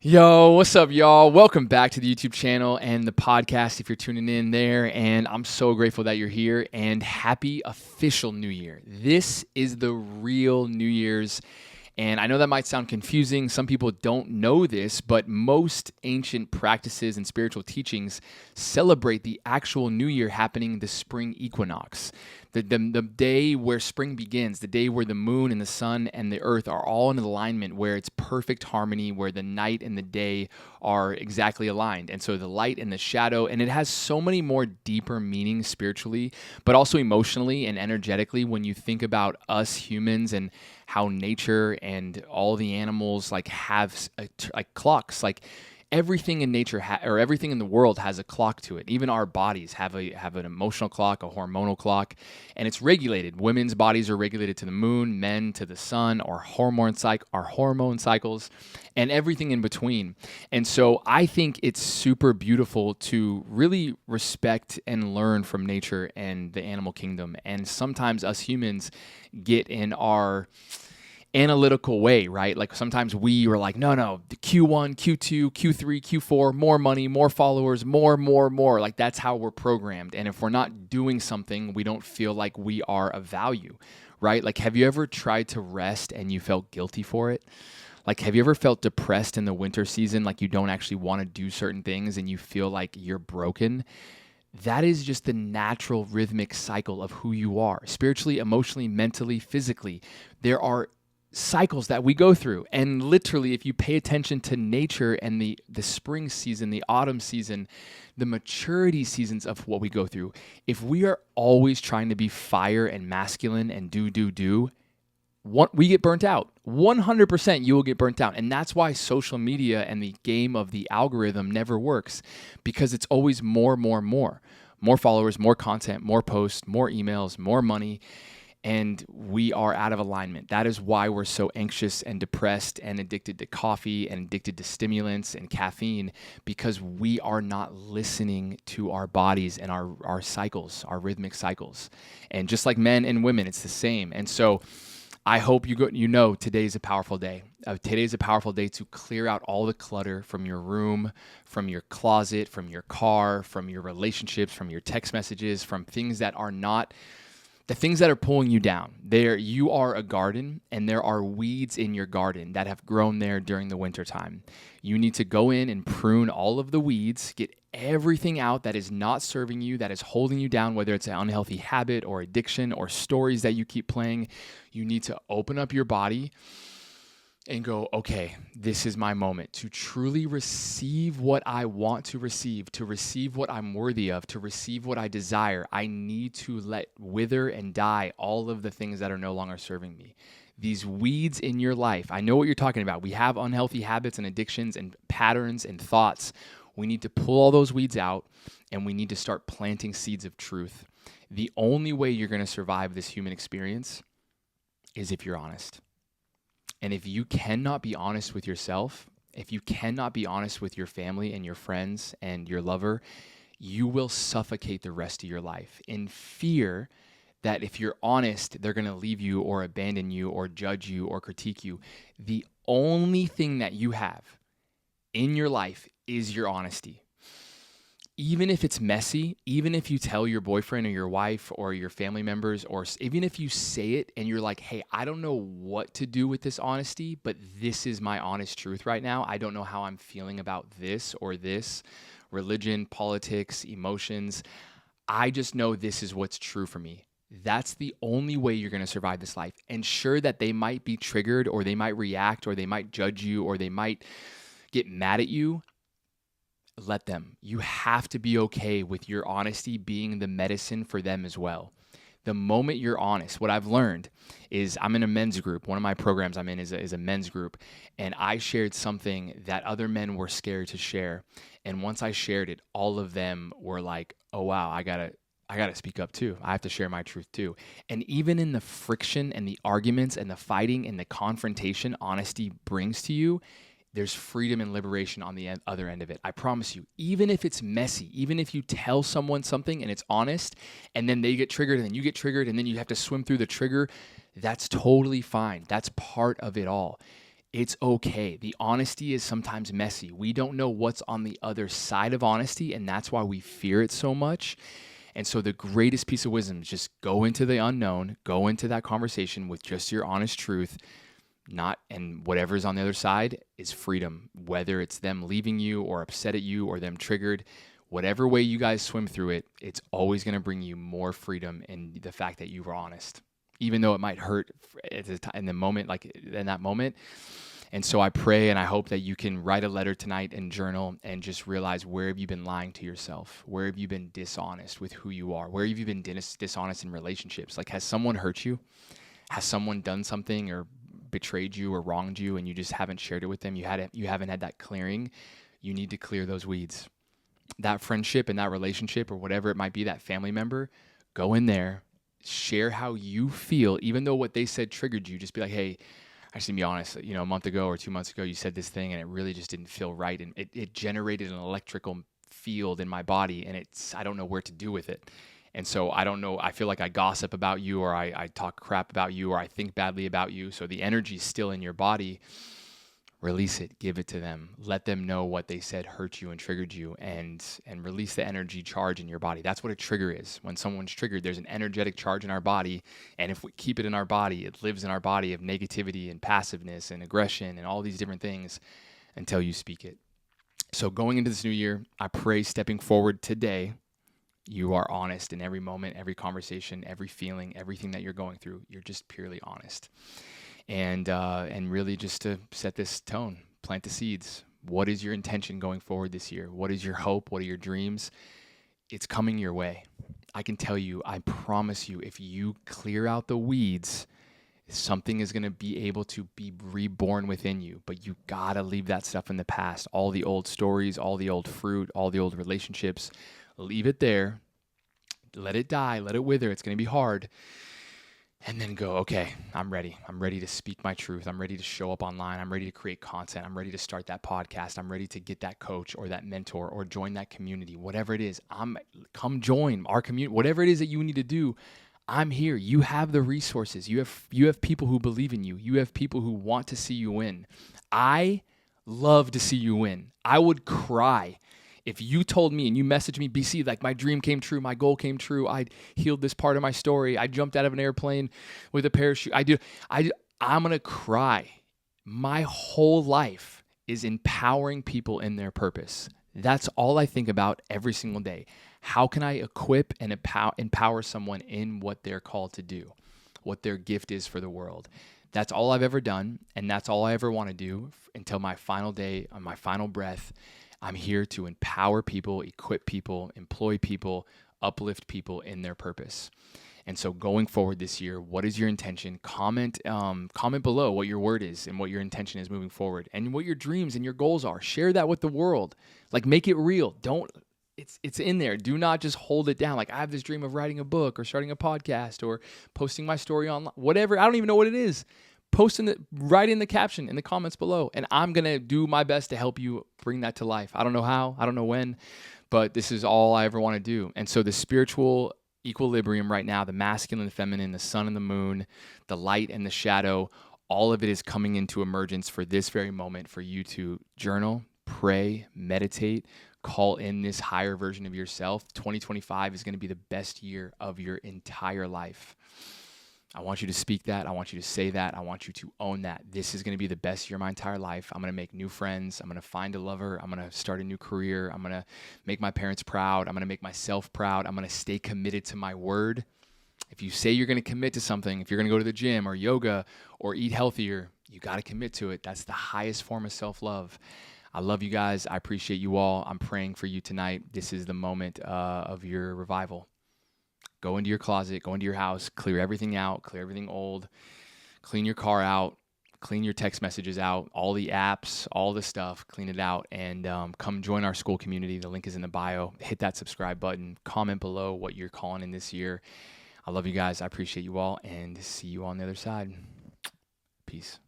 Yo, what's up, y'all? Welcome back to the YouTube channel and the podcast if you're tuning in there. And I'm so grateful that you're here, and happy official New Year. This is the real New Year's. And I know that might sound confusing. Some people don't know this, but most ancient practices and spiritual teachings celebrate the actual New Year happening the Spring Equinox. The day where spring begins, the day where the moon and the sun and the earth are all in alignment, where it's perfect harmony, where the night and the day are exactly aligned. And so the light and the shadow, and it has so many more deeper meanings spiritually, but also emotionally and energetically when you think about us humans and how nature and all the animals have clocks. Everything in nature or everything in the world has a clock to it. Even our bodies have an emotional clock, a hormonal clock, and it's regulated. Women's bodies are regulated to the moon, men to the sun, our hormone cycles, and everything in between. And so I think it's super beautiful to really respect and learn from nature and the animal kingdom. And sometimes us humans get in our analytical way, right? Like sometimes we were like, no, the Q1, Q2, Q3, Q4, more money, more followers, more. Like that's how we're programmed. And if we're not doing something, we don't feel like we are of value, right? Like, have you ever tried to rest and you felt guilty for it? Like, have you ever felt depressed in the winter season? Like you don't actually want to do certain things and you feel like you're broken? That is just the natural rhythmic cycle of who you are, spiritually, emotionally, mentally, physically. There are cycles that we go through. And literally, if you pay attention to nature and the spring season, the autumn season, the maturity seasons of what we go through, if we are always trying to be fire and masculine and do, we get burnt out. 100% you will get burnt out. And that's why social media and the game of the algorithm never works, because it's always more. More followers, more content, more posts, more emails, more money. And we are out of alignment. That is why we're so anxious and depressed and addicted to coffee and addicted to stimulants and caffeine, because we are not listening to our bodies and our cycles, our rhythmic cycles. And just like men and women, it's the same. And so I hope today's a powerful day. Today's a powerful day to clear out all the clutter from your room, from your closet, from your car, from your relationships, from your text messages, from things that are not the things that are pulling you down. You are a garden, and there are weeds in your garden that have grown there during the wintertime. You need to go in and prune all of the weeds, get everything out that is not serving you, that is holding you down, whether it's an unhealthy habit or addiction or stories that you keep playing. You need to open up your body and go, okay, this is my moment to truly receive what I want to receive what I'm worthy of, to receive what I desire. I need to let wither and die all of the things that are no longer serving me. These weeds in your life, I know what you're talking about. We have unhealthy habits and addictions and patterns and thoughts. We need to pull all those weeds out, and we need to start planting seeds of truth. The only way you're going to survive this human experience is if you're honest. And if you cannot be honest with yourself, if you cannot be honest with your family and your friends and your lover, you will suffocate the rest of your life in fear that if you're honest, they're going to leave you or abandon you or judge you or critique you. The only thing that you have in your life is your honesty. Even if it's messy, even if you tell your boyfriend or your wife or your family members, or even if you say it and you're like, hey, I don't know what to do with this honesty, but this is my honest truth right now. I don't know how I'm feeling about this or this, religion, politics, emotions. I just know this is what's true for me. That's the only way you're going to survive this life. And sure that they might be triggered, or they might react, or they might judge you, or they might get mad at you. Let them. You have to be okay with your honesty being the medicine for them as well. The moment you're honest, what I've learned is, I'm in a men's group. One of my programs I'm in is a men's group. And I shared something that other men were scared to share. And once I shared it, all of them were like, oh, wow, I gotta speak up too. I have to share my truth too. And even in the friction and the arguments and the fighting and the confrontation honesty brings to you, there's freedom and liberation on the other end of it. I promise you, even if it's messy, even if you tell someone something and it's honest, and then they get triggered and then you get triggered and then you have to swim through the trigger, that's totally fine. That's part of it all. It's okay. The honesty is sometimes messy. We don't know what's on the other side of honesty, and that's why we fear it so much. And so the greatest piece of wisdom is just go into the unknown, go into that conversation with just your honest truth, and whatever's on the other side is freedom, whether it's them leaving you or upset at you or them triggered. Whatever way you guys swim through it, it's always going to bring you more freedom in the fact that you were honest, even though it might hurt in the moment, like in that moment. And so I pray and I hope that you can write a letter tonight and journal and just realize, where have you been lying to yourself? Where have you been dishonest with who you are? Where have you been dishonest in relationships? Like, has someone hurt you? Has someone done something or betrayed you or wronged you and you just haven't shared it with them? You haven't had that clearing. You need to clear those weeds. That friendship and that relationship or whatever it might be, that family member, go in there, share how you feel, even though what they said triggered you. Just be like, hey, I just need to be honest, a month ago or 2 months ago, you said this thing and it really just didn't feel right. And it generated an electrical field in my body and I don't know where to do with it. And so I don't know, I feel like I gossip about you or I talk crap about you or I think badly about you. So the energy's still in your body. Release it, give it to them. Let them know what they said hurt you and triggered you, and release the energy charge in your body. That's what a trigger is. When someone's triggered, there's an energetic charge in our body, and if we keep it in our body, it lives in our body of negativity and passiveness and aggression and all these different things until you speak it. So going into this new year, I pray stepping forward today, you are honest in every moment, every conversation, every feeling, everything that you're going through. You're just purely honest. And really just to set this tone, plant the seeds. What is your intention going forward this year? What is your hope? What are your dreams? It's coming your way. I can tell you, I promise you, if you clear out the weeds, something is going to be able to be reborn within you. But you got to leave that stuff in the past. All the old stories, all the old fruit, all the old relationships, leave it there. Let it die. Let it wither. It's going to be hard. And then go, okay, I'm ready. I'm ready to speak my truth. I'm ready to show up online. I'm ready to create content. I'm ready to start that podcast. I'm ready to get that coach or that mentor or join that community, whatever it is. Come join our community, whatever it is that you need to do. I'm here. You have the resources. You have people who believe in you. You have people who want to see you win. I love to see you win. I would cry if you told me and you messaged me, BC, like my dream came true, my goal came true, I healed this part of my story, I jumped out of an airplane with a parachute, I'm going to cry. My whole life is empowering people in their purpose. That's all I think about every single day. How can I equip and empower someone in what they're called to do, what their gift is for the world? That's all I've ever done, and that's all I ever want to do until my final day, on my final breath. I'm here to empower people, equip people, employ people, uplift people in their purpose. And so going forward this year, what is your intention? Comment below what your word is and what your intention is moving forward and what your dreams and your goals are. Share that with the world. Like, make it real. It's in there. Do not just hold it down. Like, I have this dream of writing a book or starting a podcast or posting my story online, whatever. I don't even know what it is. Write in the caption in the comments below, and I'm going to do my best to help you bring that to life. I don't know how, I don't know when, but this is all I ever want to do. And so the spiritual equilibrium right now, the masculine and feminine, the sun and the moon, the light and the shadow, all of it is coming into emergence for this very moment for you to journal, pray, meditate, call in this higher version of yourself. 2025 is going to be the best year of your entire life. I want you to speak that. I want you to say that. I want you to own that. This is going to be the best year of my entire life. I'm going to make new friends. I'm going to find a lover. I'm going to start a new career. I'm going to make my parents proud. I'm going to make myself proud. I'm going to stay committed to my word. If you say you're going to commit to something, if you're going to go to the gym or yoga or eat healthier, you got to commit to it. That's the highest form of self-love. I love you guys. I appreciate you all. I'm praying for you tonight. This is the moment of your revival. Go into your closet, go into your house, clear everything out, clear everything old, clean your car out, clean your text messages out, all the apps, all the stuff, clean it out, and come join our school community. The link is in the bio. Hit that subscribe button. Comment below what you're calling in this year. I love you guys. I appreciate you all, and see you on the other side. Peace.